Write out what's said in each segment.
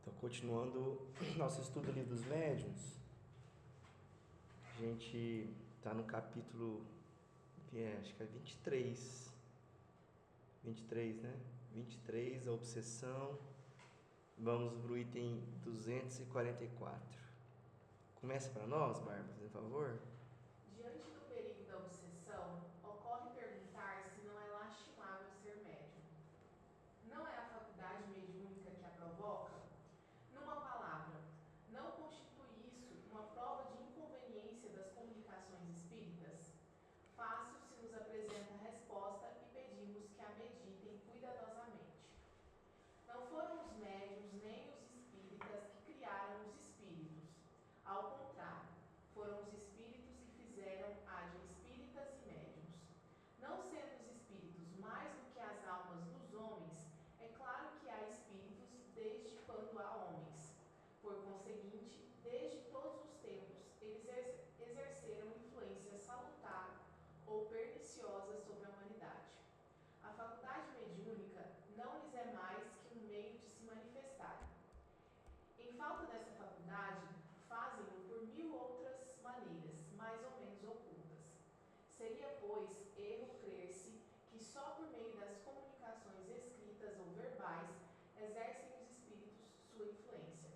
Então, continuando nosso estudo do livro dos médiuns, a gente está no capítulo, acho que é 23. 23, né? 23, a obsessão. Vamos para o item 244. Começa para nós, Bárbara, por favor. Diante do perigo da obsessão, ocorre perguntar se não é lastimável ser médium. Não é a faculdade mediúnica que a provoca? Numa palavra, não constitui isso uma prova de inconveniência das comunicações espíritas? Fácil se nos apresenta a resposta e pedimos que a meditem cuidadosamente. Não foram os médiuns nem os espíritas que criaram os espíritos. Ao contrário, foram os espíritos que fizeram a de espíritas e médiuns. Não sendo os espíritos mais do que as almas dos homens, é claro que há espíritos desde quando há homens. Por conseguinte, desde todos os tempos, eles exerceram influência salutar ou perniciosa sobre a humanidade. A faculdade mediúnica não lhes é mais que um meio de se manifestarem. Em falta dessa faculdade, fazem-no por 1000 outras maneiras, mais ou menos ocultas. Seria, pois, erro crer-se que só por meio das comunicações escritas ou verbais exercem os espíritos sua influência.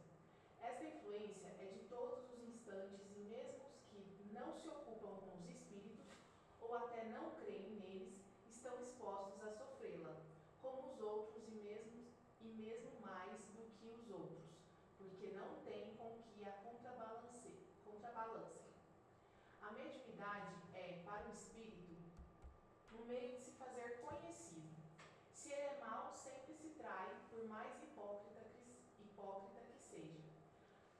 Esta influência é de todos os instantes e mesmo os que não se ocupam com os espíritos ou até não creem neles, estão expostos a sofrê-la, como os outros e mesmo mais do que os outros, porque não têm com que a contrabalancem. A mediunidade é, para o espírito, um meio de se fazer conhecido. Se ele é mau, sempre se trai, por mais hipócrita que seja.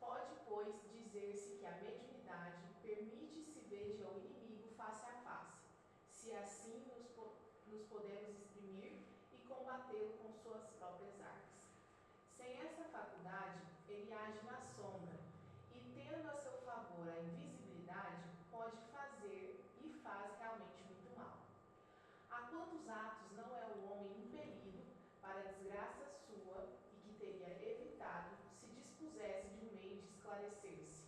Pode, pois, dizer-se que a mediunidade permite se veja o inimigo face a face, se assim nos podemos exprimir e combatê-lo com suas próprias armas. Sem essa faculdade, ele age na sombra, e tendo a seu favor a invisibilidade, pode fazer e faz realmente muito mal. A quantos atos não é o homem impelido para a desgraça sua e que teria evitado se dispusesse de um meio de esclarecer-se?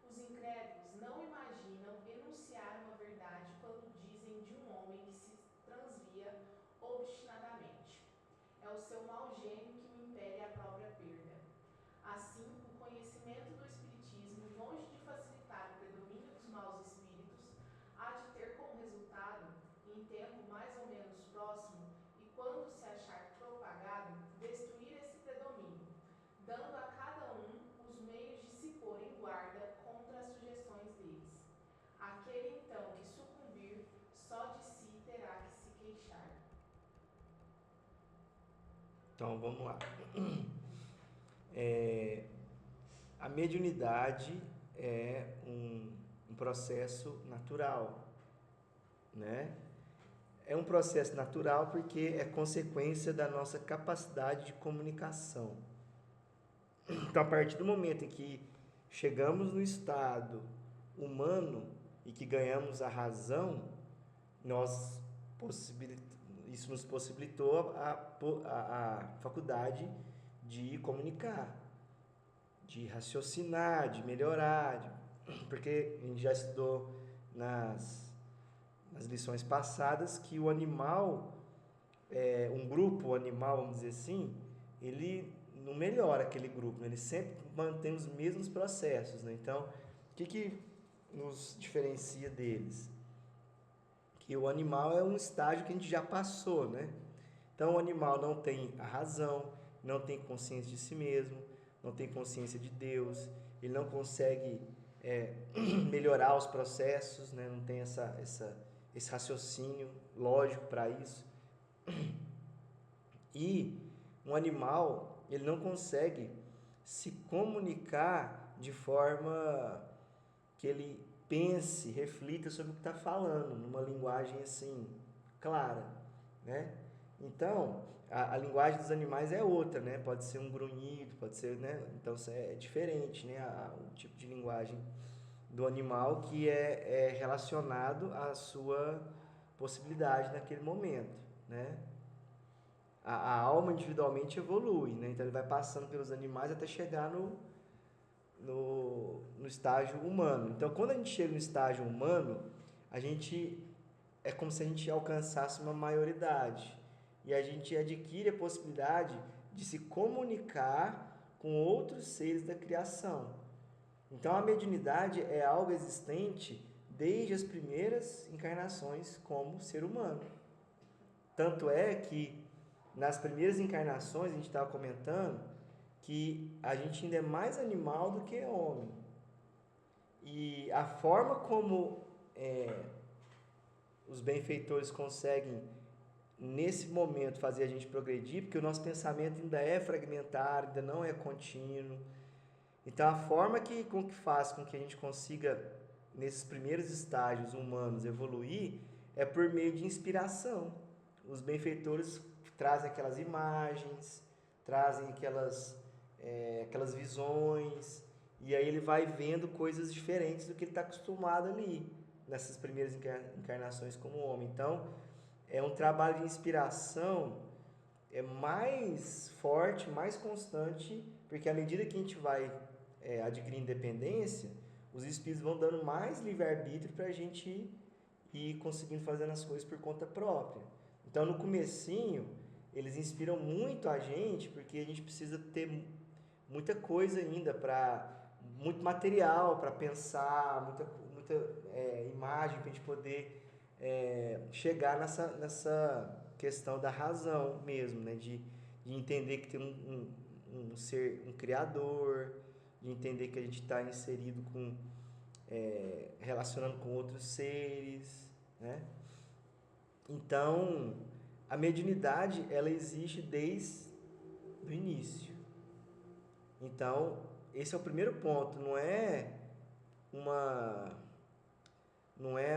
Os incrédulos não imaginam enunciar uma verdade quando dizem de um homem que se transvia obstinadamente. É o seu mau gênio que o impele à própria perda. Assim, o conhecimento do Espiritismo, longe de facilitar o predomínio dos maus espíritos, há de ter como resultado, em tempo mais ou menos próximo, e quando se achar propagado, destruir esse predomínio, dando a cada um os meios de se pôr em guarda contra as sugestões deles. Aquele, então, que sucumbir, só de si terá que se queixar. Então, vamos lá. A mediunidade é um processo natural, né? É um processo natural porque é consequência da nossa capacidade de comunicação. Então, a partir do momento em que chegamos no estado humano e que ganhamos a razão, nós isso nos possibilitou a faculdade de comunicar, de raciocinar, de melhorar, porque a gente já estudou nas lições passadas que o animal, um grupo animal, vamos dizer assim, ele não melhora aquele grupo, né? Ele sempre mantém os mesmos processos, né? Então, o que nos diferencia deles? Que o animal é um estágio que a gente já passou, né? Então, o animal não tem a razão, não tem consciência de si mesmo, não tem consciência de Deus, ele não consegue melhorar os processos, né? Não tem esse raciocínio lógico para isso. E um animal, ele não consegue se comunicar de forma que ele pense, reflita sobre o que está falando, numa linguagem assim, clara, né? Então, a linguagem dos animais é outra, né? Pode ser um grunhido, pode ser, né? Então, é diferente, né? O tipo de linguagem do animal que é relacionado à sua possibilidade naquele momento, né? a alma individualmente evolui, né? Então ele vai passando pelos animais até chegar no estágio humano. Então quando a gente chega no estágio humano, a gente é como se a gente alcançasse uma maioridade e a gente adquire a possibilidade de se comunicar com outros seres da criação. Então a mediunidade é algo existente desde as primeiras encarnações como ser humano. Tanto é que nas primeiras encarnações, a gente estava comentando, que a gente ainda é mais animal do que homem. E a forma como os benfeitores conseguem, nesse momento, fazer a gente progredir, porque o nosso pensamento ainda é fragmentário, ainda não é contínuo. Então, a forma com que faz com que a gente consiga, nesses primeiros estágios humanos, evoluir, é por meio de inspiração. Os benfeitores trazem aquelas imagens, trazem aquelas visões, e aí ele vai vendo coisas diferentes do que ele está acostumado ali, nessas primeiras encarnações como homem. Então, é um trabalho de inspiração mais forte, mais constante, porque à medida que a gente vai adquirir independência, os espíritos vão dando mais livre-arbítrio para a gente ir conseguindo fazendo as coisas por conta própria. Então, no comecinho, eles inspiram muito a gente, porque a gente precisa ter muita coisa ainda, muito material para pensar, muita imagem para a gente poder chegar nessa questão da razão mesmo, né? De entender que tem um ser, um criador, de entender que a gente está inserido relacionando com outros seres, né? Então, a mediunidade, ela existe desde o início. Então, esse é o primeiro ponto, não é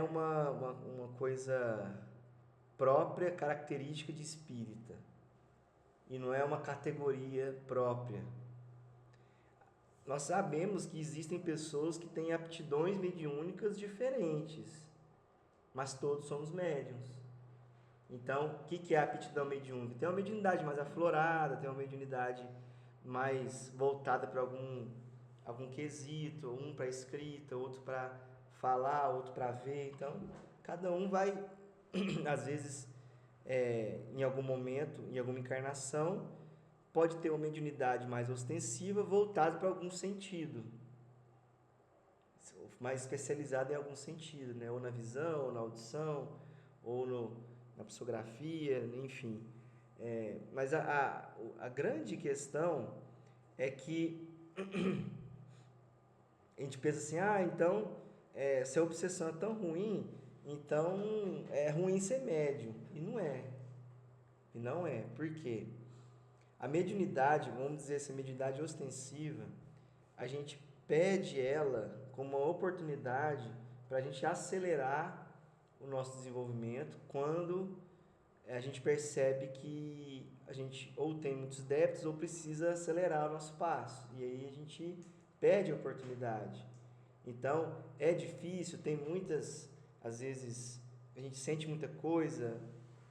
uma coisa própria, característica de espírita. E não é uma categoria própria. Nós sabemos que existem pessoas que têm aptidões mediúnicas diferentes, mas todos somos médiuns. Então, o que é a aptidão mediúnica? Tem uma mediunidade mais aflorada, tem uma mediunidade mais voltada para algum quesito, um para escrita, outro para falar, outro para ver. Então, cada um vai, às vezes, em algum momento, em alguma encarnação, pode ter uma mediunidade mais ostensiva voltada para algum sentido, mais especializada em algum sentido, né? Ou na visão, ou na audição, ou na psicografia, enfim. Mas a grande questão é que a gente pensa assim, então, se a obsessão é tão ruim, então é ruim ser médium. E não é. E não é. Por quê? A mediunidade, vamos dizer assim, a mediunidade ostensiva, a gente pede ela como uma oportunidade para a gente acelerar o nosso desenvolvimento quando a gente percebe que a gente ou tem muitos débitos ou precisa acelerar o nosso passo. E aí a gente pede a oportunidade. Então, é difícil, tem muitas, às vezes, a gente sente muita coisa,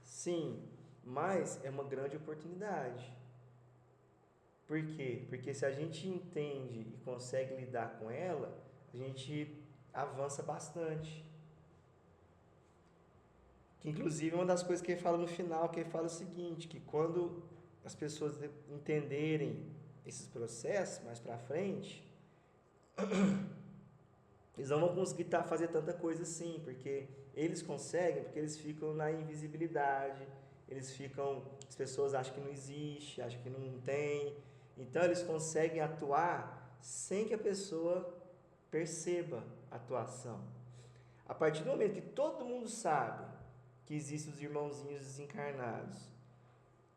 sim, mas é uma grande oportunidade. Por quê? Porque se a gente entende e consegue lidar com ela, a gente avança bastante. Que inclusive uma das coisas que ele fala no final, que ele fala o seguinte, que quando as pessoas entenderem esses processos mais para frente, eles não vão conseguir fazer tanta coisa assim, porque eles conseguem, porque eles ficam na invisibilidade, as pessoas acham que não existe, acham que não tem, então eles conseguem atuar sem que a pessoa perceba a atuação. A partir do momento que todo mundo sabe que existem os irmãozinhos desencarnados,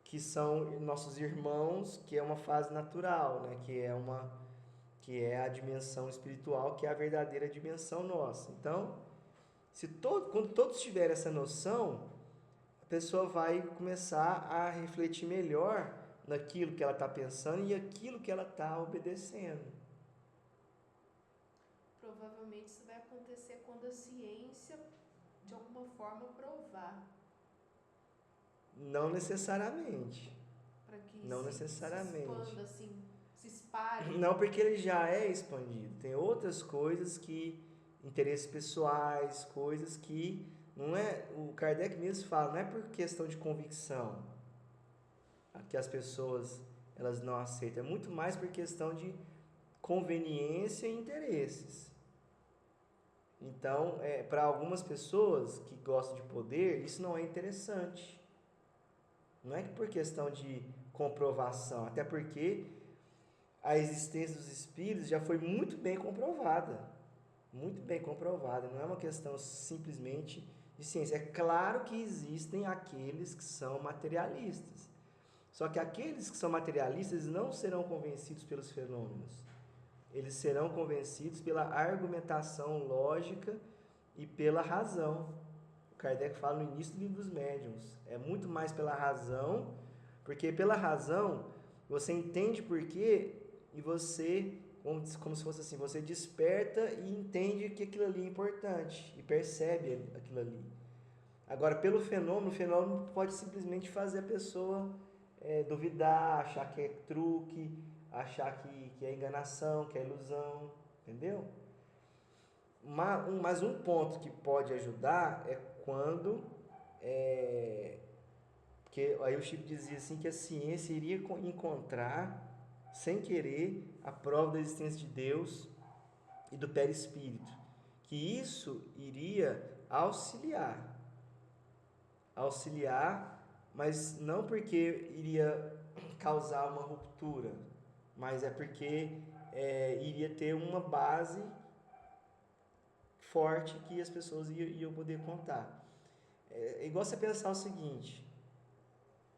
que são nossos irmãos, que é uma fase natural, né? que é a dimensão espiritual, que é a verdadeira dimensão nossa. Então, quando todos tiverem essa noção, a pessoa vai começar a refletir melhor naquilo que ela está pensando e aquilo que ela está obedecendo. Provavelmente isso vai acontecer quando a ciência, de alguma forma, provar. Não necessariamente. para que Não se necessariamente. expanda, assim, se espalhe? Não, porque ele já é expandido. Tem outras coisas que, interesses pessoais, coisas que não é, o Kardec mesmo fala, não é por questão de convicção que as pessoas elas não aceitam, é muito mais por questão de conveniência e interesses. Então, para algumas pessoas que gostam de poder, isso não é interessante. Não é que por questão de comprovação, até porque a existência dos espíritos já foi muito bem comprovada. Muito bem comprovada. Não é uma questão simplesmente de ciência. É claro que existem aqueles que são materialistas. Só que aqueles que são materialistas não serão convencidos pelos fenômenos. Eles serão convencidos pela argumentação lógica e pela razão. O Kardec fala no início do Livro dos Médiuns. É muito mais pela razão, porque pela razão você entende por quê e você, como se fosse assim, você desperta e entende que aquilo ali é importante e percebe aquilo ali. Agora, pelo fenômeno, o fenômeno pode simplesmente fazer a pessoa duvidar, achar que é truque, achar que é enganação, que é ilusão, entendeu? Mas um ponto que pode ajudar é quando porque aí o Chico dizia assim que a ciência iria encontrar, sem querer, a prova da existência de Deus e do perispírito. Que isso iria auxiliar, mas não porque iria causar uma ruptura, mas é porque iria ter uma base forte que as pessoas iam poder contar. É igual você pensar o seguinte,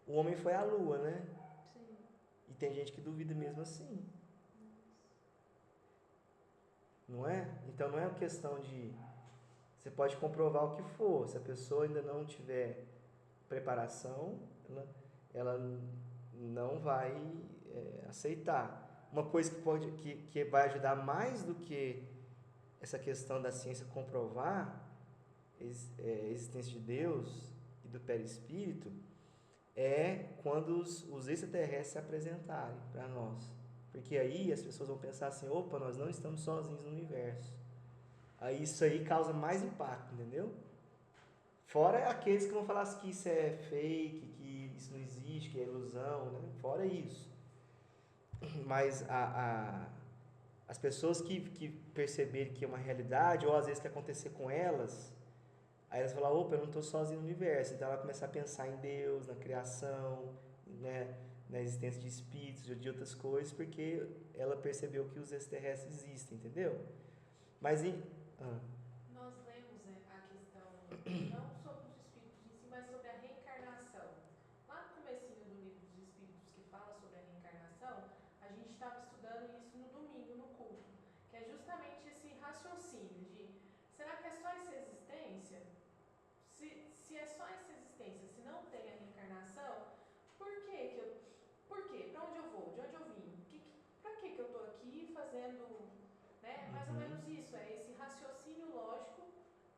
o homem foi à lua, né? Sim. E tem gente que duvida mesmo assim. Não é? Então não é uma questão de... Você pode comprovar o que for. Se a pessoa ainda não tiver preparação, ela não vai aceitar. Uma coisa que vai ajudar mais do que essa questão da ciência comprovar a existência de Deus e do perispírito é quando os extraterrestres se apresentarem para nós. Porque aí as pessoas vão pensar assim, opa, nós não estamos sozinhos no universo. Aí isso aí causa mais impacto, entendeu? Fora aqueles que vão falar que isso é fake, que isso não existe, que é ilusão, né? Fora isso. Mas as pessoas que perceberem que é uma realidade, ou às vezes que acontecer com elas, aí elas vão falar, opa, eu não estou sozinho no universo. Então ela começa a pensar em Deus, na criação, né? Na existência de espíritos, de outras coisas, porque ela percebeu que os extraterrestres existem, entendeu? Mas Nós lemos a questão, não sobre os espíritos em si, mas sobre a reencarnação. Lá no comecinho do livro dos espíritos que fala sobre a reencarnação, a gente estava estudando isso no domingo, no culto, que é justamente esse raciocínio de, será que é só essa existência? Se é só essa existência, se não tem a reencarnação, por quê? Para onde eu vou? De onde eu vim? Para que eu estou aqui fazendo, né? Mais ou menos isso, é esse raciocínio lógico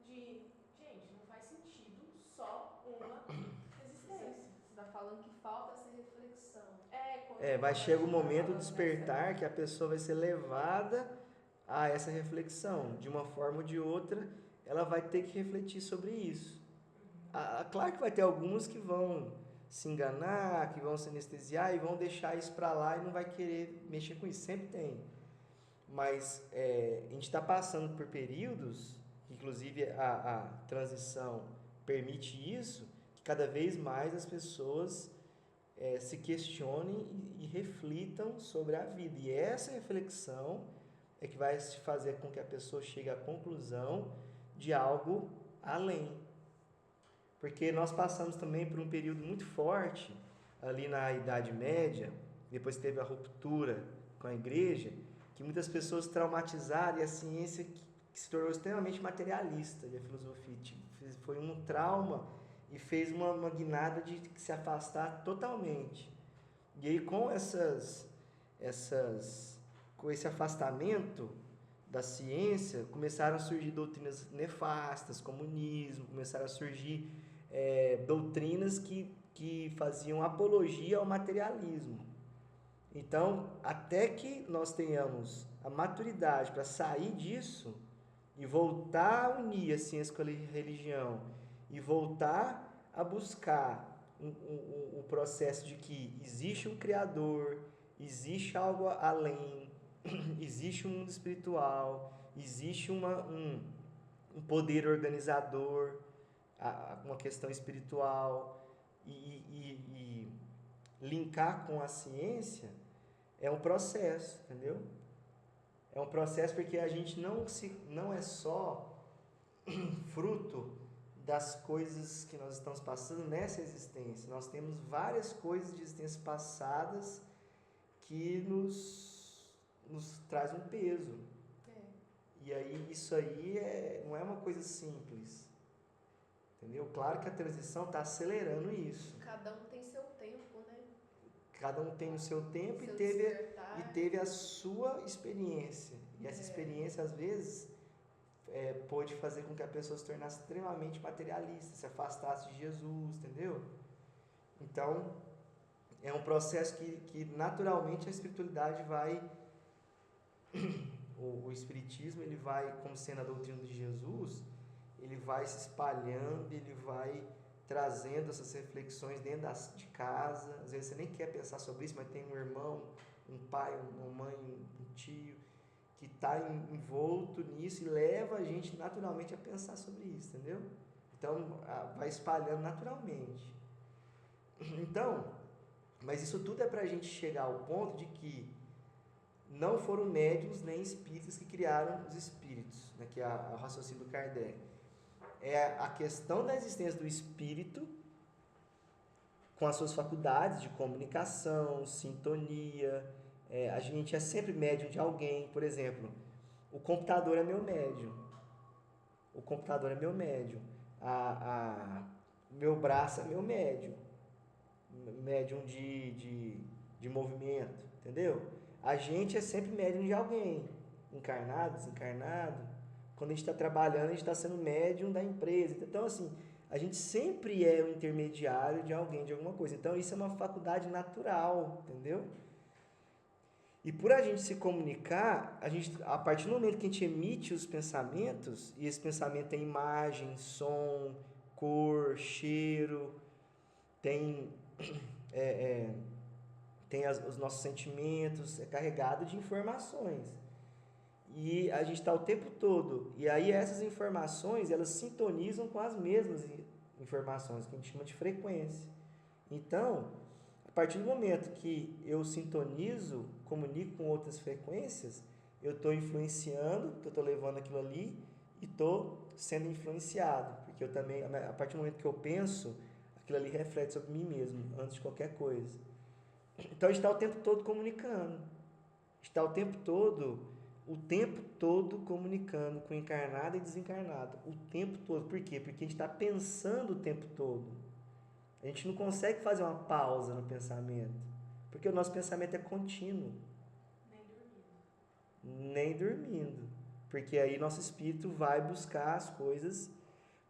de, gente, não faz sentido só uma existência. Você está falando que falta essa reflexão. vai chegar o momento do despertar que a pessoa vai ser levada a essa reflexão. De uma forma ou de outra, ela vai ter que refletir sobre isso. Claro que vai ter alguns que vão se enganar, que vão se anestesiar e vão deixar isso para lá e não vai querer mexer com isso. Sempre tem. Mas a gente está passando por períodos, inclusive a transição permite isso, que cada vez mais as pessoas se questionem e reflitam sobre a vida. E essa reflexão é que vai fazer com que a pessoa chegue à conclusão de algo além. Porque nós passamos também por um período muito forte, ali na Idade Média, depois teve a ruptura com a igreja, que muitas pessoas traumatizaram e a ciência que se tornou extremamente materialista, e a filosofia foi um trauma e fez uma guinada de se afastar totalmente. E aí com com esse afastamento da ciência, começaram a surgir doutrinas nefastas, comunismo, começaram a surgir doutrinas que que faziam apologia ao materialismo. Então, até que nós tenhamos a maturidade para sair disso e voltar a unir a ciência com a religião e voltar a buscar o processo de que existe um Criador, existe algo além, existe um mundo espiritual, existe um poder organizador, uma questão espiritual, e linkar com a ciência é um processo, entendeu? É um processo porque a gente não é só fruto das coisas que nós estamos passando nessa existência. Nós temos várias coisas de existências passadas que nos traz um peso. E aí isso aí não é uma coisa simples. Entendeu? Claro que a transição está acelerando isso. Cada um tem seu tempo, né? Cada um tem o seu tempo Seu e teve a sua experiência. E essa experiência, às vezes, pode fazer com que a pessoa se tornasse extremamente materialista, se afastasse de Jesus, entendeu? Então, é um processo que naturalmente a espiritualidade vai... o espiritismo, ele vai, como sendo a doutrina de Jesus, ele vai se espalhando, ele vai trazendo essas reflexões dentro de casa. Às vezes você nem quer pensar sobre isso, mas tem um irmão, um pai, uma mãe, um tio que está envolto nisso e leva a gente naturalmente a pensar sobre isso, entendeu? Então, vai espalhando naturalmente. Então, mas isso tudo é para a gente chegar ao ponto de que não foram médiuns nem espíritos que criaram os espíritos, né, que é o raciocínio do Kardec. É a questão da existência do espírito com as suas faculdades de comunicação, sintonia. A gente é sempre médium de alguém. Por exemplo, o computador é meu médium. O computador é meu médium. Meu braço é meu médium. Médium de movimento, entendeu? A gente é sempre médium de alguém. Encarnado, desencarnado. Quando a gente está trabalhando, a gente está sendo médium da empresa. Então, assim, a gente sempre é o intermediário de alguém, de alguma coisa. Então, isso é uma faculdade natural, entendeu? E por a gente se comunicar, a partir do momento que a gente emite os pensamentos, e esse pensamento tem imagem, som, cor, cheiro, tem os nossos sentimentos, é carregado de informações. E a gente está o tempo todo. E aí essas informações, elas sintonizam com as mesmas informações, que a gente chama de frequência. Então, a partir do momento que eu sintonizo, comunico com outras frequências, eu estou influenciando, porque eu estou levando aquilo ali e estou sendo influenciado. Porque eu também, a partir do momento que eu penso, aquilo ali reflete sobre mim mesmo, antes de qualquer coisa. Então, a gente está o tempo todo comunicando. Está o tempo todo comunicando com encarnado e desencarnado. O tempo todo. Por quê? Porque a gente está pensando o tempo todo. A gente não consegue fazer uma pausa no pensamento. Porque o nosso pensamento é contínuo. Nem dormindo. Porque aí nosso espírito vai buscar as coisas.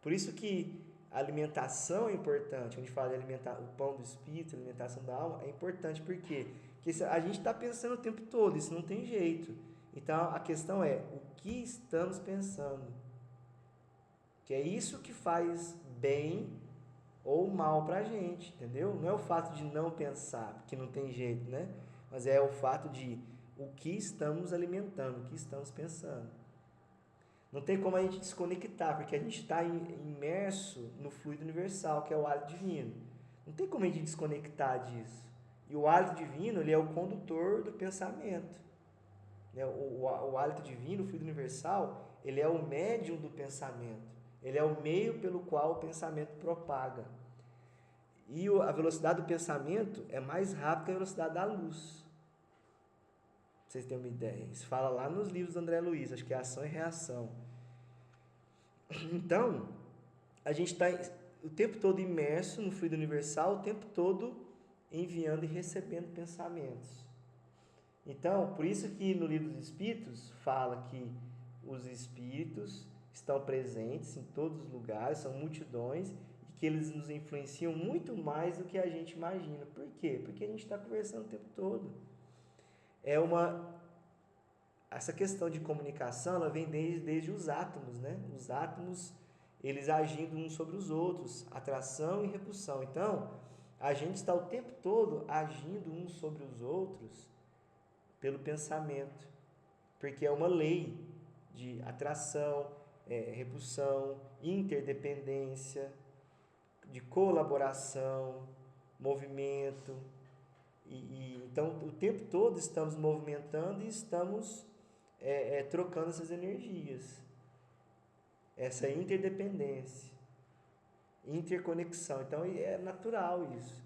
Por isso que a alimentação é importante. Quando a gente fala de alimentar o pão do espírito, a alimentação da alma, é importante. Por quê? Porque a gente está pensando o tempo todo. Isso não tem jeito. Então, a questão é, o que estamos pensando? Que é isso que faz bem ou mal pra gente, entendeu? Não é o fato de não pensar, porque não tem jeito, né? Mas é o fato de o que estamos alimentando, o que estamos pensando. Não tem como a gente desconectar, porque a gente está imerso no fluido universal, que é o hálito divino. Não tem como a gente desconectar disso. E o hálito divino, ele é o condutor do pensamento. O hálito divino, o fluido universal, ele é o médium do pensamento. Ele é o meio pelo qual o pensamento propaga. E a velocidade do pensamento é mais rápida que a velocidade da luz. Pra vocês terem uma ideia. Isso fala lá nos livros do André Luiz, acho que é Ação e Reação. Então, a gente está o tempo todo imerso no fluido universal, o tempo todo enviando e recebendo pensamentos. Então, por isso que no Livro dos Espíritos fala que os espíritos estão presentes em todos os lugares, são multidões, e que eles nos influenciam muito mais do que a gente imagina. Por quê? Porque a gente está conversando o tempo todo. Essa questão de comunicação, ela vem desde os átomos, né? Os átomos, eles agindo uns sobre os outros, atração e repulsão. Então, a gente está o tempo todo agindo uns sobre os outros pelo pensamento, porque é uma lei de atração, repulsão, interdependência, de colaboração, movimento. Então, o tempo todo estamos movimentando e estamos trocando essas energias. Essa interdependência, interconexão. Então, é natural isso.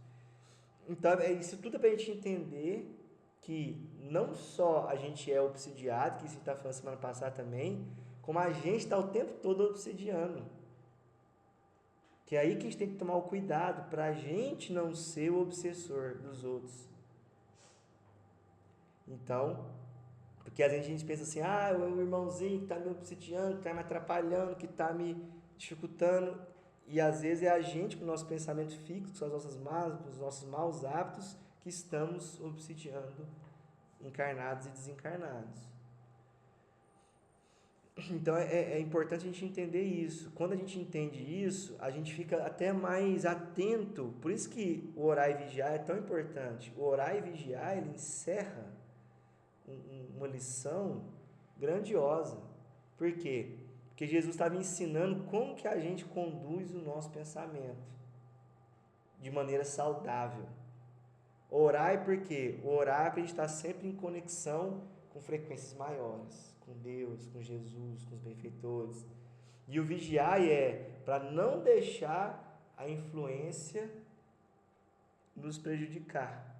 Então, isso tudo é para a gente entender que não só a gente é obsidiado, que isso está falando semana passada também, como a gente está o tempo todo obsidiando. Que é aí que a gente tem que tomar o cuidado para a gente não ser o obsessor dos outros. Então, porque às vezes a gente pensa assim, é o irmãozinho que está me obsidiando, que está me atrapalhando, que está me dificultando. E às vezes é a gente, com o nosso pensamento fixo, com as nossas más, com os nossos maus hábitos, que estamos obsidiando encarnados e desencarnados. Então é importante a gente entender isso. Quando a gente entende isso, a gente fica até mais atento. Por isso que o orar e vigiar é tão importante. O orar e vigiar, ele encerra uma lição grandiosa. Por quê? Porque Jesus estava ensinando como que a gente conduz o nosso pensamento de maneira saudável. Orar é porque orar é para a gente estar sempre em conexão com frequências maiores, com Deus, com Jesus, com os benfeitores. E o vigiar é para não deixar a influência nos prejudicar.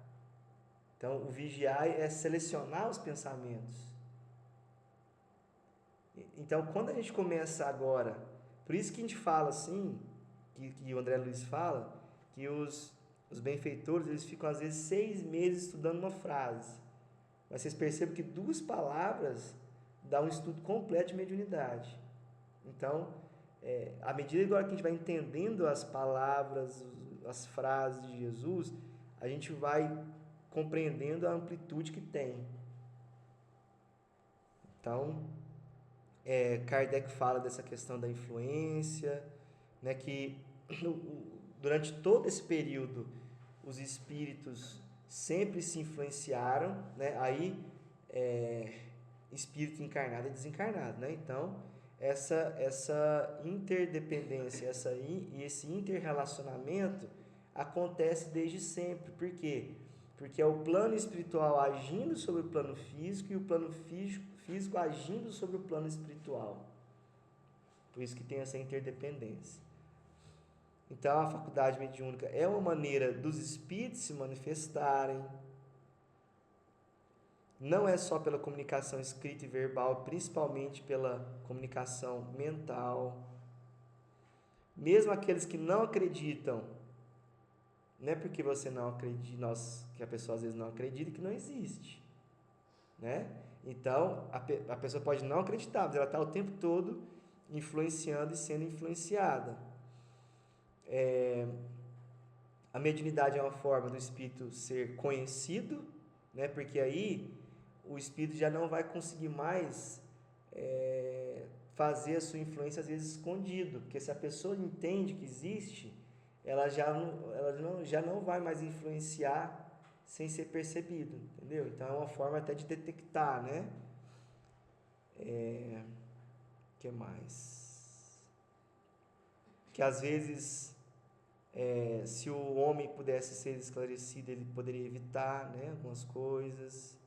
Então, o vigiar é selecionar os pensamentos. Então, quando a gente começa agora, por isso que a gente fala assim, que o André Luiz fala, que os benfeitores, eles ficam às vezes 6 meses estudando uma frase. Mas vocês percebem que 2 palavras dá um estudo completo de mediunidade. Então, à medida agora que a gente vai entendendo as palavras, as frases de Jesus, a gente vai compreendendo a amplitude que tem. Então, Kardec fala dessa questão da influência, né, que durante todo esse período os espíritos sempre se influenciaram, né? Aí espírito encarnado e desencarnado, né? Então essa interdependência, esse interrelacionamento acontece desde sempre. Por quê? Porque é o plano espiritual agindo sobre o plano físico e o plano físico agindo sobre o plano espiritual. Por isso que tem essa interdependência. Então, a faculdade mediúnica é uma maneira dos espíritos se manifestarem. Não é só pela comunicação escrita e verbal, principalmente pela comunicação mental. Mesmo aqueles que não acreditam, não é porque você não acredita, que a pessoa às vezes não acredita, que não existe, né? Então, a pessoa pode não acreditar, mas ela está o tempo todo influenciando e sendo influenciada. A mediunidade é uma forma do espírito ser conhecido, né? Porque aí o espírito já não vai conseguir mais fazer a sua influência às vezes escondido, porque se a pessoa entende que existe, ela já não vai mais influenciar sem ser percebido, entendeu? Então é uma forma até de detectar, né? Que mais? Que às vezes se o homem pudesse ser esclarecido, ele poderia evitar, né, algumas coisas.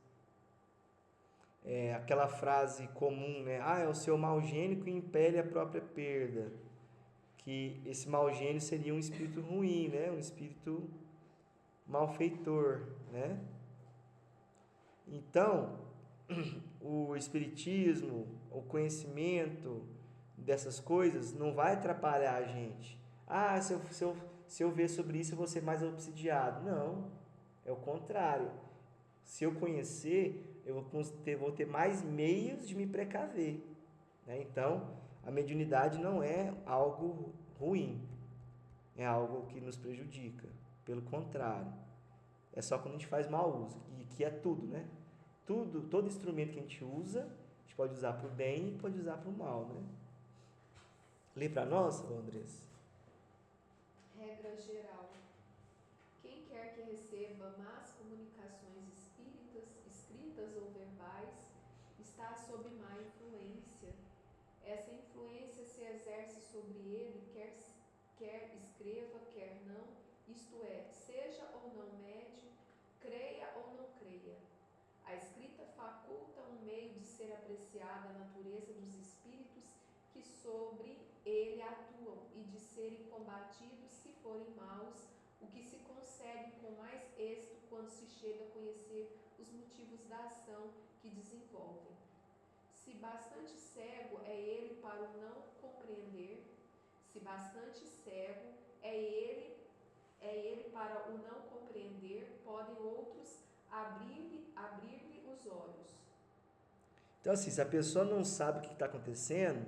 Aquela frase comum, né? É o seu mau gênio que impele a própria perda. Que esse mau gênio seria um espírito ruim, né? Um espírito malfeitor, né? Então, o espiritismo, o conhecimento dessas coisas não vai atrapalhar a gente. Se eu ver sobre isso, eu vou ser mais obsidiado. Não, é o contrário. Se eu conhecer, eu vou ter mais meios de me precaver, né? Então, a mediunidade não é algo ruim, é algo que nos prejudica. Pelo contrário, é só quando a gente faz mau uso, e que é tudo, né? Todo instrumento que a gente usa, a gente pode usar para o bem e pode usar para o mal, né? Lê para nós, Andrés. Regra geral. Quem quer que receba más comunicações espíritas, escritas ou verbais, está sob má influência. Essa influência se exerce sobre ele, quer escreva, quer não, isto é, seja ou não médium, creia ou não creia. A escrita faculta um meio de ser apreciada a natureza dos espíritos que sobre ele atuam e de serem combatidos se forem maus, o que se consegue com mais êxito quando se chega a conhecer os motivos da ação que desenvolvem. Se bastante cego é ele para o não compreender, se bastante cego é ele para o não compreender, podem outros abrir-lhe os olhos. Então, assim, se a pessoa não sabe o que está acontecendo,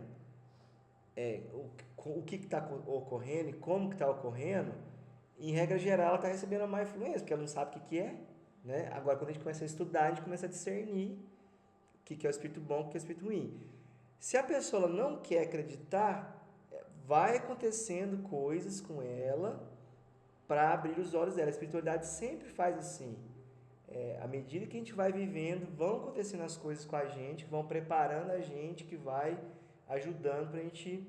o que está ocorrendo e como que está ocorrendo, em regra geral, ela está recebendo a má influência, porque ela não sabe o que é, né? Agora, quando a gente começa a estudar, a gente começa a discernir o que é o espírito bom e o que é o espírito ruim. Se a pessoa não quer acreditar, vai acontecendo coisas com ela para abrir os olhos dela. A espiritualidade sempre faz assim. À medida que a gente vai vivendo, vão acontecendo as coisas com a gente, vão preparando a gente, que vai ajudando para a gente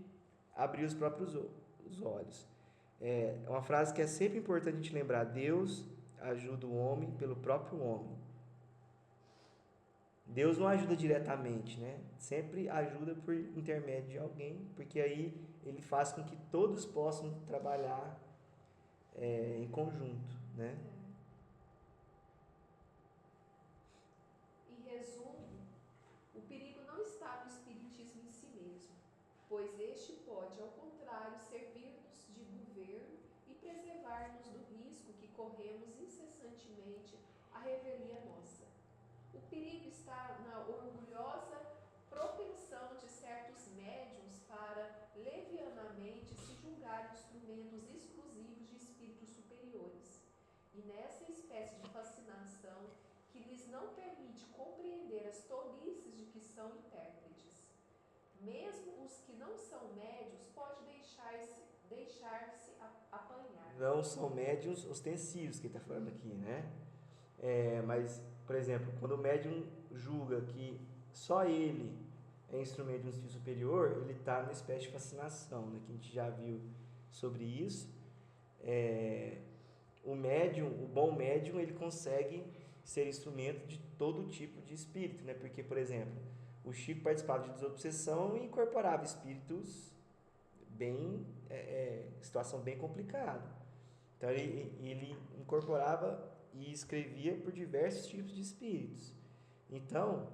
abrir os próprios os olhos. É uma frase que é sempre importante a gente lembrar: Deus ajuda o homem pelo próprio homem. Deus não ajuda diretamente, né? Sempre ajuda por intermédio de alguém, porque aí ele faz com que todos possam trabalhar em conjunto, né? Em resumo, o perigo não está no espiritismo em si mesmo, pois este pode, ao contrário, servir-nos de governo e preservar-nos do risco que corremos incessantemente à revelia nossa. O perigo está na orgulhosa propensão de certos médiuns para levianamente se julgar instrumentos exclusivos de espíritos superiores, e nessa espécie de fascinação que lhes não permite compreender as tolices de que são intérpretes. Mesmo os que não são médiuns podem deixar-se apanhar. Não são médiuns ostensivos que ele está falando aqui, né? Mas, por exemplo, quando o médium julga que só ele é instrumento de um espírito superior, ele está numa espécie de fascinação, né? Que a gente já viu sobre isso. O bom médium, ele consegue ser instrumento de todo tipo de espírito, né? Porque, por exemplo, o Chico participava de desobsessão e incorporava espíritos situação bem complicada. Então, ele incorporava e escrevia por diversos tipos de espíritos. Então,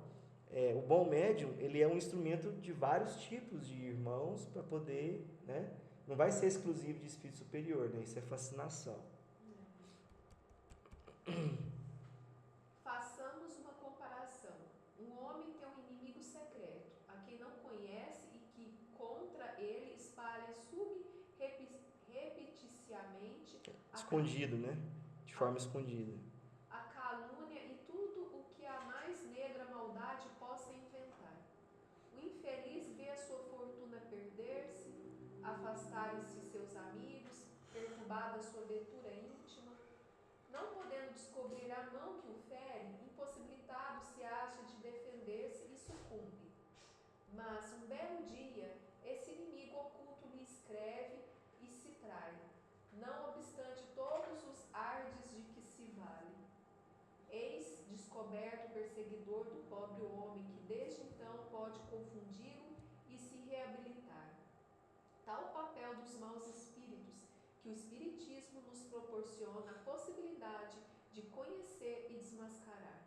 o bom médium, ele é um instrumento de vários tipos de irmãos para poder, né? Não vai ser exclusivo de espírito superior, né? Isso é fascinação. Façamos uma comparação. Um homem tem um inimigo secreto, a quem não conhece e que contra ele espalha repeticiamente escondido, né? De forma escondida. A calúnia e tudo o que a mais negra maldade possa inventar. O infeliz vê a sua fortuna perder-se, afastarem-se seus amigos, perturbada a sua ventura íntima. Não podendo descobrir a mão que o fere, impossibilitado se acha de defender-se e sucumbe. Mas, um belo dia, esse inimigo oculto lhe escreve e se trai, não obstante todos os ardes de que se vale. Eis descoberto o perseguidor do pobre homem, que desde então pode confundi-lo e se reabilitar. Tal papel dos maus espíritos, que o espiritismo nos proporciona a possibilidade de conhecer e desmascarar.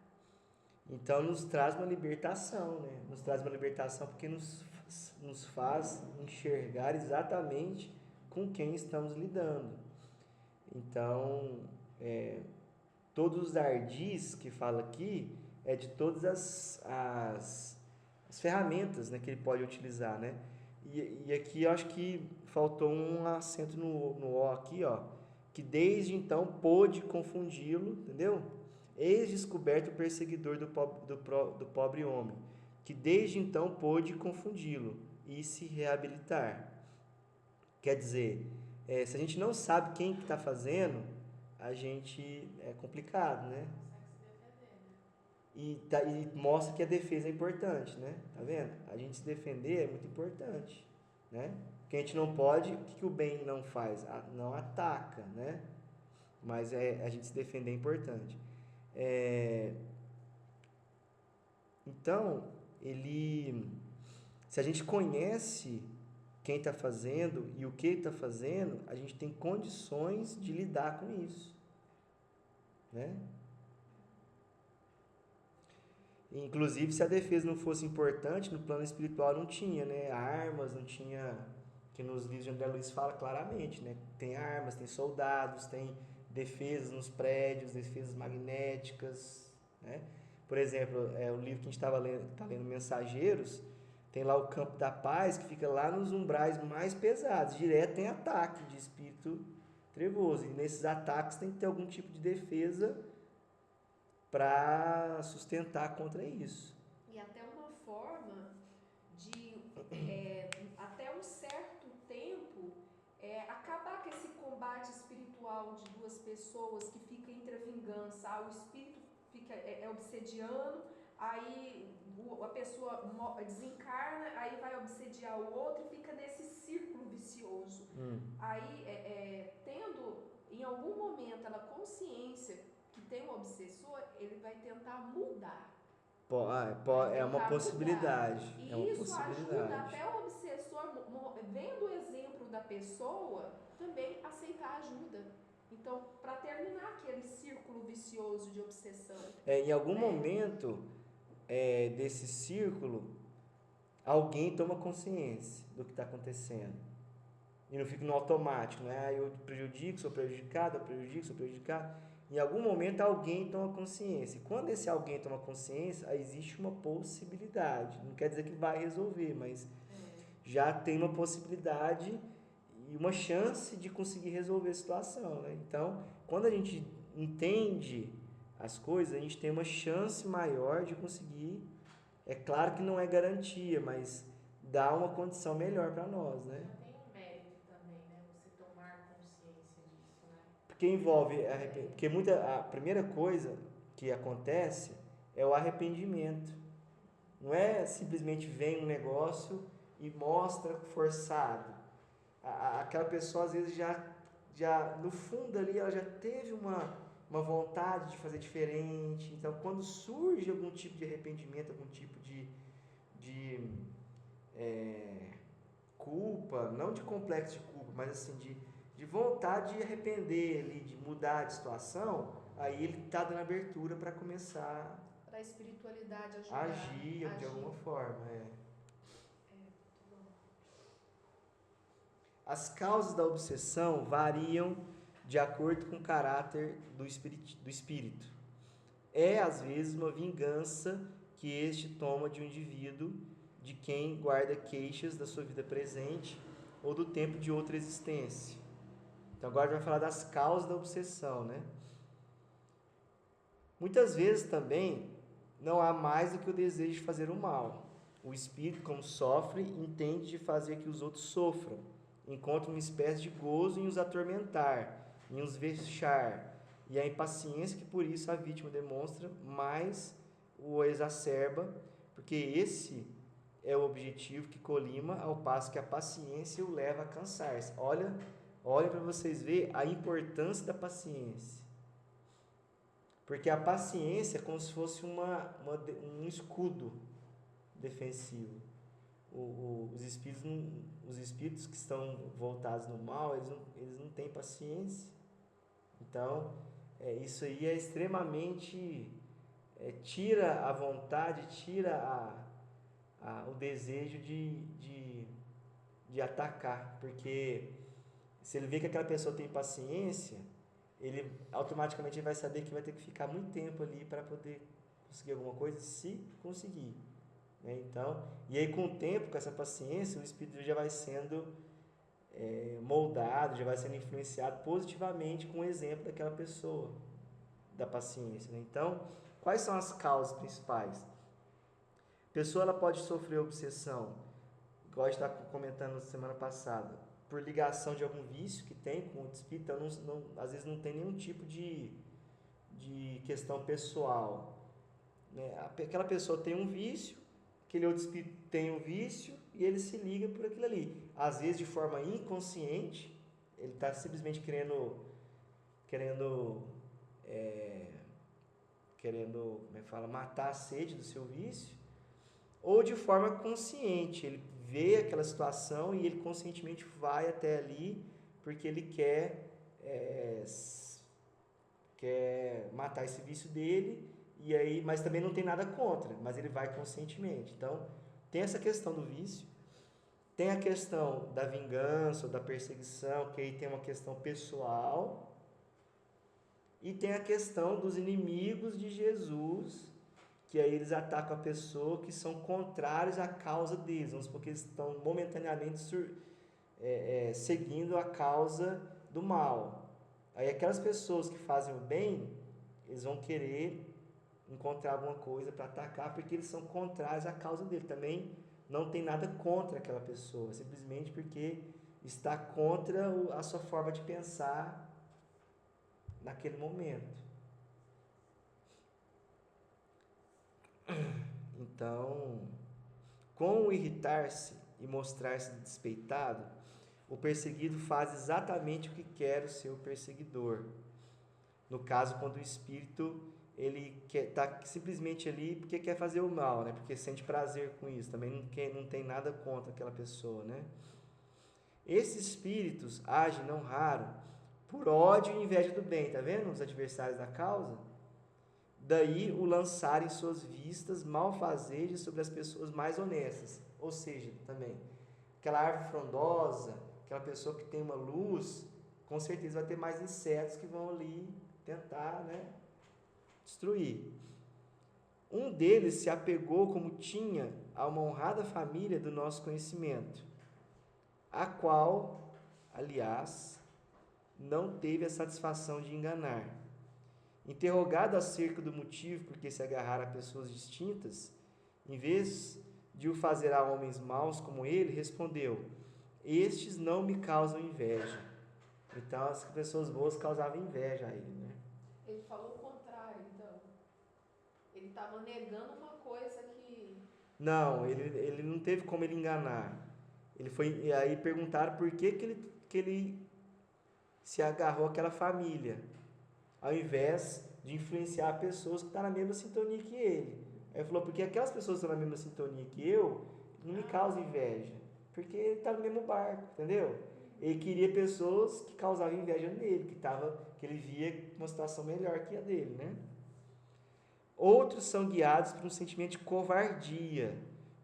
Então, nos traz uma libertação, né? Nos traz uma libertação porque nos faz enxergar exatamente com quem estamos lidando. Então, todos os ardis que fala aqui é de todas as ferramentas, né, que ele pode utilizar, né? E aqui eu acho que faltou um acento no O aqui, ó. Que desde então pôde confundi-lo, entendeu? Eis descoberto o perseguidor do pobre homem, que desde então pôde confundi-lo e se reabilitar. Quer dizer, se a gente não sabe quem que está fazendo, a gente é complicado, né? E mostra que a defesa é importante, né? Tá vendo? A gente se defender é muito importante, né? Porque a gente não pode, o que o bem não faz? Não ataca, né? Mas a gente se defender é importante. Então, se a gente conhece quem está fazendo e o que está fazendo, a gente tem condições de lidar com isso, né? Inclusive, se a defesa não fosse importante, no plano espiritual não tinha, né? Armas, não tinha... Que nos livros de André Luiz fala claramente, né? Tem armas, tem soldados, tem defesas nos prédios, defesas magnéticas, né? Por exemplo, o livro que a gente está lendo, Mensageiros, tem lá o Campo da Paz, que fica lá nos umbrais mais pesados. Direto tem ataque de espírito trevoso. E nesses ataques tem que ter algum tipo de defesa para sustentar contra isso. E até uma forma de, até um certo tempo, acabar com esse combate espiritual de duas pessoas que fica entre a vingança. O espírito fica obsediando, aí a pessoa desencarna, aí vai obsediar o outro e fica nesse círculo vicioso. Aí, tendo em algum momento ela consciência que tem um obsessor, ele vai tentar mudar. É uma possibilidade. E é uma isso possibilidade. ajuda até o obsessor, vendo o exemplo da pessoa, também aceitar ajuda. Então, para terminar aquele círculo vicioso de obsessão. Em algum momento desse círculo, alguém toma consciência do que está acontecendo. E não fica no automático, né? Eu prejudico, sou prejudicado, eu prejudico, sou prejudicado. Em algum momento alguém toma consciência. E quando esse alguém toma consciência, aí existe uma possibilidade. Não quer dizer que vai resolver, mas já tem uma possibilidade e uma chance de conseguir resolver a situação, né? Então, quando a gente entende as coisas, a gente tem uma chance maior de conseguir. É claro que não é garantia, mas dá uma condição melhor para nós, né? Tem um mérito também, né? Você tomar consciência disso, né? Porque envolve porque a primeira coisa que acontece é o arrependimento. Não é simplesmente vem um negócio e mostra forçado. Aquela pessoa às vezes já no fundo ali ela já teve uma vontade de fazer diferente. Então, quando surge algum tipo de arrependimento, algum tipo de culpa, não de complexo de culpa, mas assim, de vontade de arrepender ali, de mudar de situação, aí ele está dando abertura para começar para a espiritualidade ajudar. Agir de alguma forma. As causas da obsessão variam de acordo com o caráter do espírito. Às vezes, uma vingança que este toma de um indivíduo de quem guarda queixas da sua vida presente ou do tempo de outra existência. Então, agora a gente vai falar das causas da obsessão, né? Muitas vezes também não há mais do que o desejo de fazer o mal. O espírito, como sofre, entende de fazer que os outros sofram. Encontra uma espécie de gozo em os atormentar, em os vexar. E a impaciência que por isso a vítima demonstra mais o exacerba, porque esse é o objetivo que colima, ao passo que a paciência o leva a cansar-se. Olha para vocês verem a importância da paciência. Porque a paciência é como se fosse um escudo defensivo. Os espíritos que estão voltados no mal, eles não têm paciência. Então, isso aí é extremamente... tira a vontade, tira o desejo de atacar. Porque se ele vê que aquela pessoa tem paciência, ele automaticamente vai saber que vai ter que ficar muito tempo ali para poder conseguir alguma coisa, se conseguir. né? Então, e aí com o tempo, com essa paciência, o espírito já vai sendo moldado, já vai sendo influenciado positivamente com o exemplo daquela pessoa, da paciência, né? Então, quais são as causas principais? A pessoa ela pode sofrer obsessão, igual a gente estava comentando semana passada, por ligação de algum vício que tem com o espírito, então às vezes não tem nenhum tipo de questão pessoal, né? Aquela pessoa tem um vício, aquele outro espírito tem um vício e ele se liga por aquilo ali. Às vezes de forma inconsciente, ele está simplesmente querendo, é, como é que fala, matar a sede do seu vício, ou de forma consciente, ele vê aquela situação e ele conscientemente vai até ali porque ele quer matar esse vício dele, e aí, mas também não tem nada contra, mas ele vai conscientemente. Então, tem essa questão do vício, tem a questão da vingança ou da perseguição, que aí tem uma questão pessoal, e tem a questão dos inimigos de Jesus, que aí eles atacam a pessoa que são contrários à causa deles, vamos supor que eles estão momentaneamente seguindo a causa do mal. Aí aquelas pessoas que fazem o bem, eles vão querer encontrar alguma coisa para atacar, porque eles são contrários à causa dele. Também não tem nada contra aquela pessoa, simplesmente porque está contra a sua forma de pensar naquele momento. Então, com o irritar-se e mostrar-se despeitado, o perseguido faz exatamente o que quer o seu perseguidor. No caso, quando o espírito ele está simplesmente ali porque quer fazer o mal, né? Porque sente prazer com isso, também não tem nada contra aquela pessoa, né? Esses espíritos agem, não raro, por ódio e inveja do bem, tá vendo? Os adversários da causa. Daí o lançarem suas vistas malfazejas sobre as pessoas mais honestas. Ou seja, também, aquela árvore frondosa, aquela pessoa que tem uma luz, com certeza vai ter mais insetos que vão ali tentar, né, destruir. Um deles se apegou como tinha a uma honrada família do nosso conhecimento, a qual, aliás, não teve a satisfação de enganar. Interrogado acerca do motivo por que se agarrar a pessoas distintas, em vez de o fazer a homens maus como ele, respondeu: estes não me causam inveja. Então as pessoas boas causavam inveja a ele, né? Ele falou o contrário, então. Ele estava negando uma coisa que. Não, ele não teve como ele enganar. Ele foi, e aí perguntaram por que ele se agarrou àquela família, ao invés de influenciar pessoas que estão na mesma sintonia que ele. Aí ele falou, porque aquelas pessoas que estão na mesma sintonia que eu, não me causam inveja, porque ele está no mesmo barco, entendeu? Ele queria pessoas que causavam inveja nele, que ele via uma situação melhor que a dele, né? Outros são guiados por um sentimento de covardia,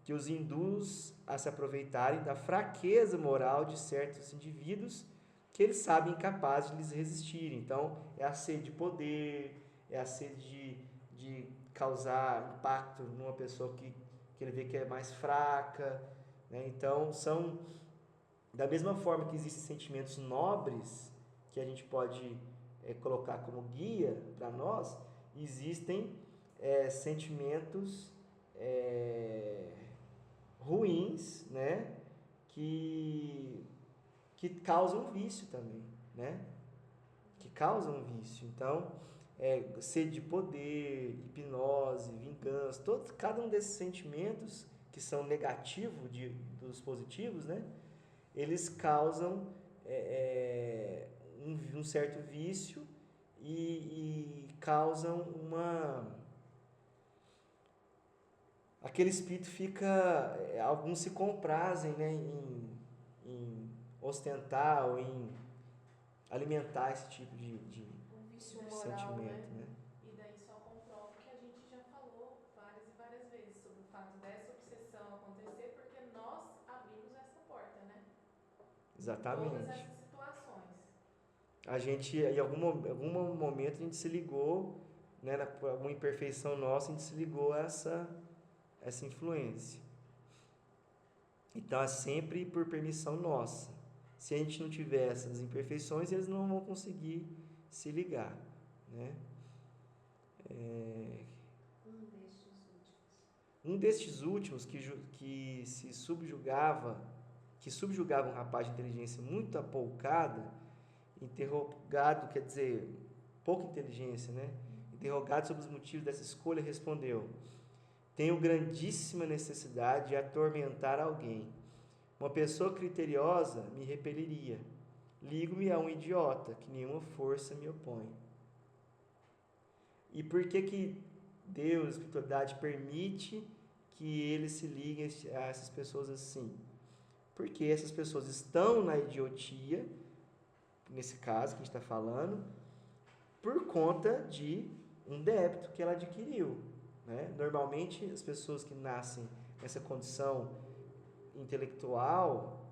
que os induz a se aproveitarem da fraqueza moral de certos indivíduos que eles sabem incapazes de lhes resistir. Então, é a sede de poder, é a sede de causar impacto numa pessoa que ele vê que é mais fraca, né? Então, são da mesma forma que existem sentimentos nobres, que a gente pode colocar como guia para nós, existem sentimentos ruins, né? Que causam vício também, né? Que causam vício. Então, sede de poder, hipnose, vingança, cada um desses sentimentos que são negativos dos positivos, né? Eles causam um certo vício e causam aquele espírito fica, alguns se comprazem, né, em ostentar ou em alimentar esse tipo de Um vício moral, sentimento, né? né? E daí só comprova o que a gente já falou várias e várias vezes sobre o fato dessa obsessão acontecer, porque nós abrimos essa porta, né? Todas Exatamente. essas situações. A gente, em algum momento, a gente se ligou, né, por alguma imperfeição nossa, a gente se ligou a essa influência. Então é sempre por permissão nossa. Se a gente não tiver essas imperfeições, eles não vão conseguir se ligar, né? Um destes últimos que subjugava um rapaz de inteligência muito apoucada, interrogado, quer dizer, pouca inteligência, né? Interrogado sobre os motivos dessa escolha, respondeu: tenho grandíssima necessidade de atormentar alguém. Uma pessoa criteriosa me repeliria. Ligo-me a um idiota, que nenhuma força me opõe. E por que Deus, a espiritualidade, permite que eles se liguem a essas pessoas assim? Porque essas pessoas estão na idiotia, nesse caso que a gente está falando, por conta de um débito que ela adquiriu, né? Normalmente, as pessoas que nascem nessa condição intelectual,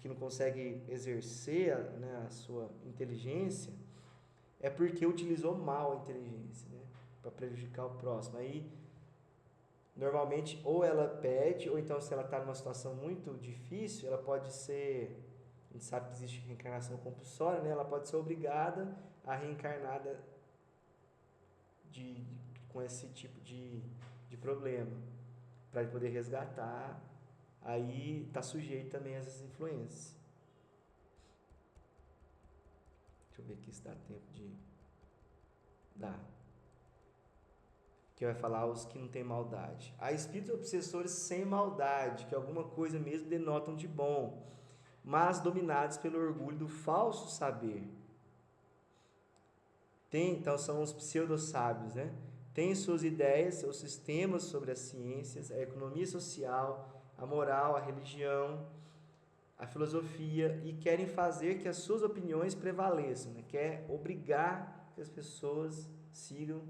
que não consegue exercer, né, a sua inteligência, é porque utilizou mal a inteligência, né, para prejudicar o próximo. Aí, normalmente, ou ela pede, ou então, se ela está numa situação muito difícil, ela pode ser, a gente sabe que existe reencarnação compulsória, né, ela pode ser obrigada a reencarnar com esse tipo de problema, para poder resgatar. Aí está sujeito também a essas influências. Deixa eu ver aqui se dá tempo de... Dá. Que vai falar os que não tem maldade. Há espíritos obsessores sem maldade, que alguma coisa mesmo denotam de bom, mas dominados pelo orgulho do falso saber. Então são os pseudo-sábios, né? Têm suas ideias, seus sistemas sobre as ciências, a economia social, a moral, a religião, a filosofia, e querem fazer que as suas opiniões prevaleçam, né? Quer obrigar que as pessoas sigam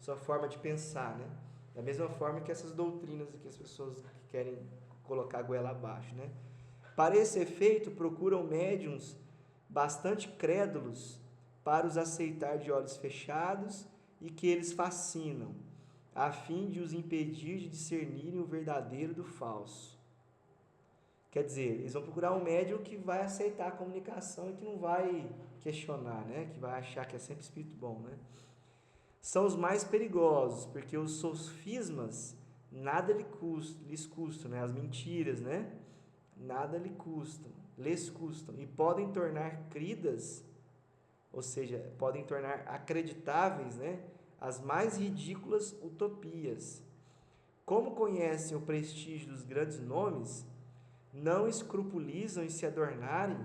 sua forma de pensar, né? Da mesma forma que essas doutrinas que as pessoas querem colocar a goela abaixo, né? Para esse efeito, procuram médiuns bastante crédulos para os aceitar de olhos fechados e que eles fascinam, a fim de os impedir de discernirem o verdadeiro do falso. Quer dizer, eles vão procurar um médium que vai aceitar a comunicação e que não vai questionar, né? Que vai achar que é sempre espírito bom, né? São os mais perigosos, porque os sofismas nada lhes custam, né? As mentiras, né? Nada lhes custam, e podem tornar cridas, ou seja, podem tornar acreditáveis, né, as mais ridículas utopias. Como conhecem o prestígio dos grandes nomes, não escrupulizam em se adornarem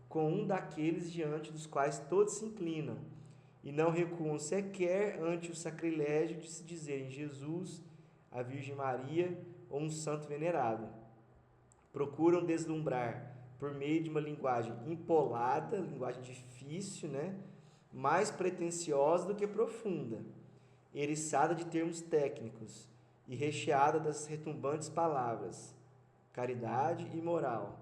com um daqueles diante dos quais todos se inclinam, e não recuam sequer ante o sacrilégio de se dizerem Jesus, a Virgem Maria ou um santo venerado. Procuram deslumbrar por meio de uma linguagem empolada, linguagem difícil, né? Mais pretensiosa do que profunda, eriçada de termos técnicos e recheada das retumbantes palavras caridade e moral.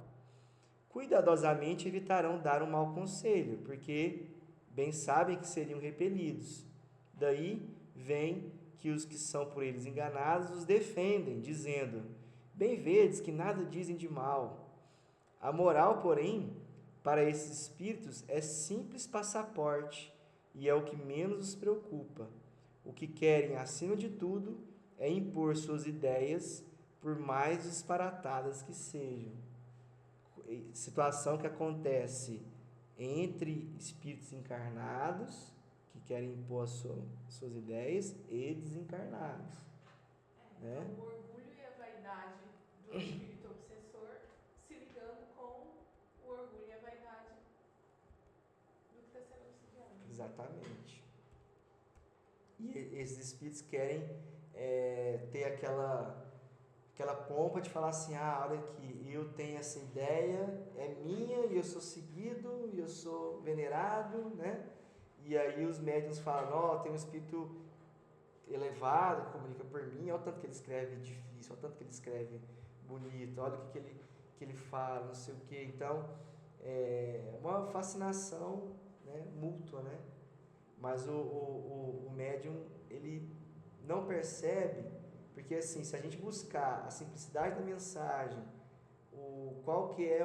Cuidadosamente evitarão dar um mau conselho, porque bem sabem que seriam repelidos. Daí vem que os que são por eles enganados os defendem, dizendo: bem vedes que nada dizem de mal. A moral, porém, para esses espíritos é simples passaporte e é o que menos os preocupa. O que querem, acima de tudo, é impor suas ideias, por mais disparatadas que sejam. Situação que acontece entre espíritos encarnados, que querem impor suas ideias, e desencarnados. Né? O orgulho e a vaidade do espírito obsessor se ligando com o orgulho e a vaidade do que está sendo obsidiado. Exatamente. E esses espíritos querem ter aquela pompa de falar assim: olha aqui, eu tenho essa ideia, é minha, e eu sou seguido, e eu sou venerado, né? E aí os médiuns falam: tem um espírito elevado que comunica por mim, olha o tanto que ele escreve difícil, olha o tanto que ele escreve bonito, olha o que ele fala, não sei o que. Então, é uma fascinação, né, mútua, né? Mas o médium, ele não percebe, porque assim, se a gente buscar a simplicidade da mensagem, qual que é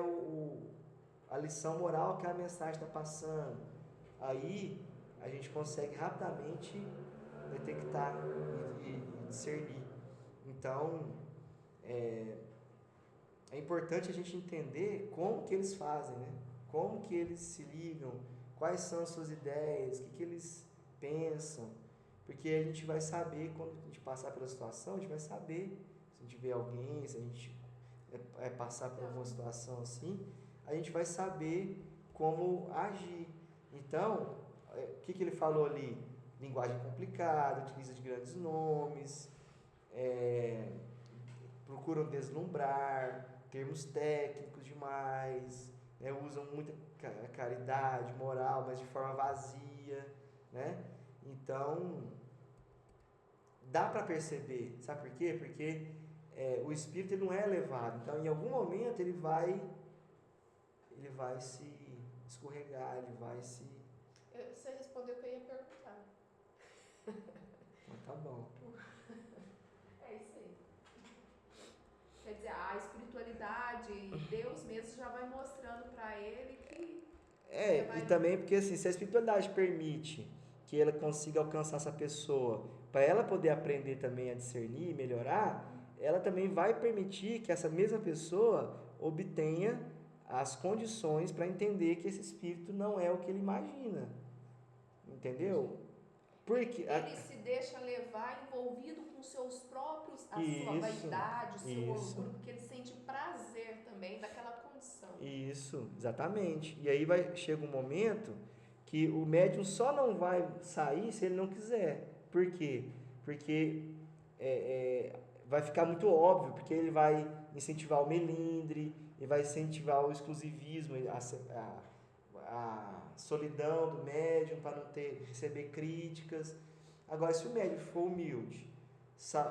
a lição moral que a mensagem está passando, aí a gente consegue rapidamente detectar e discernir. Então, é importante a gente entender como que eles fazem, né? Como que eles se ligam, quais são as suas ideias, o que eles pensam, porque a gente vai saber, quando a gente passar pela situação, a gente vai saber, se a gente vê alguém, se a gente passar por alguma situação assim, a gente vai saber como agir. Então, o que ele falou ali? Linguagem complicada, utiliza de grandes nomes, procuram deslumbrar, termos técnicos demais, né? Usam muita caridade, moral, mas de forma vazia, né? Então, dá para perceber, sabe por quê? Porque o espírito ele não é elevado, então em algum momento ele vai se escorregar, ele vai se... Você respondeu o que eu ia perguntar. Mas tá bom. É isso aí. Quer dizer, a espiritualidade, Deus mesmo já vai mostrando para ele que... E também porque assim, se a espiritualidade permite que ela consiga alcançar essa pessoa, para ela poder aprender também a discernir e melhorar, ela também vai permitir que essa mesma pessoa obtenha as condições para entender que esse espírito não é o que ele imagina. Entendeu? Porque ele se deixa levar envolvido com seus próprios, sua vaidade, o seu orgulho, porque ele sente prazer também daquela condição. Isso, exatamente. E aí chega um momento que o médium só não vai sair se ele não quiser. Por quê? Porque vai ficar muito óbvio, porque ele vai incentivar o melindre, ele vai incentivar o exclusivismo, a solidão do médium para não receber críticas. Agora, se o médium for humilde,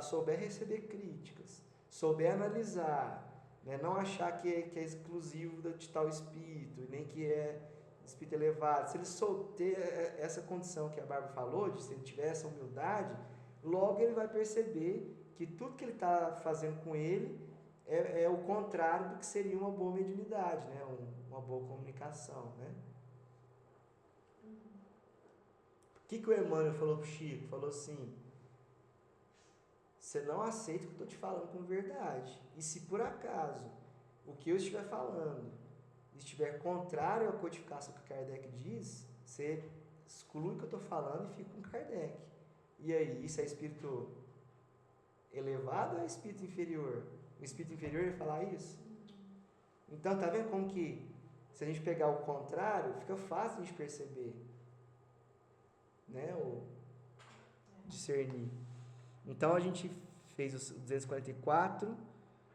souber receber críticas, souber analisar, né, não achar que é exclusivo de tal espírito, nem que é espírito elevado, se ele ter essa condição que a Bárbara falou, se ele tiver essa humildade, logo ele vai perceber que tudo que ele está fazendo com ele é o contrário do que seria uma boa mediunidade, né? Uma boa comunicação, né? O que o Emmanuel falou para o Chico? Falou assim: você não aceita o que eu estou te falando como verdade. E se por acaso o que eu estiver falando estiver contrário à codificação que Kardec diz, você exclui o que eu estou falando e fica com Kardec. E aí, isso é espírito elevado ou é espírito inferior? O espírito inferior ia falar isso? Então, tá vendo como que, se a gente pegar o contrário, fica fácil de perceber, né? Ou discernir. Então, a gente fez o 244,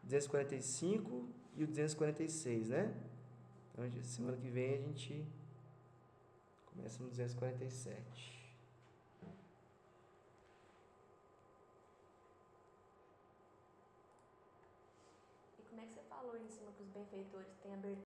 245 e o 246, né? Então, semana que vem a gente começa no 247. E como é que você falou em cima que os benfeitores têm abertura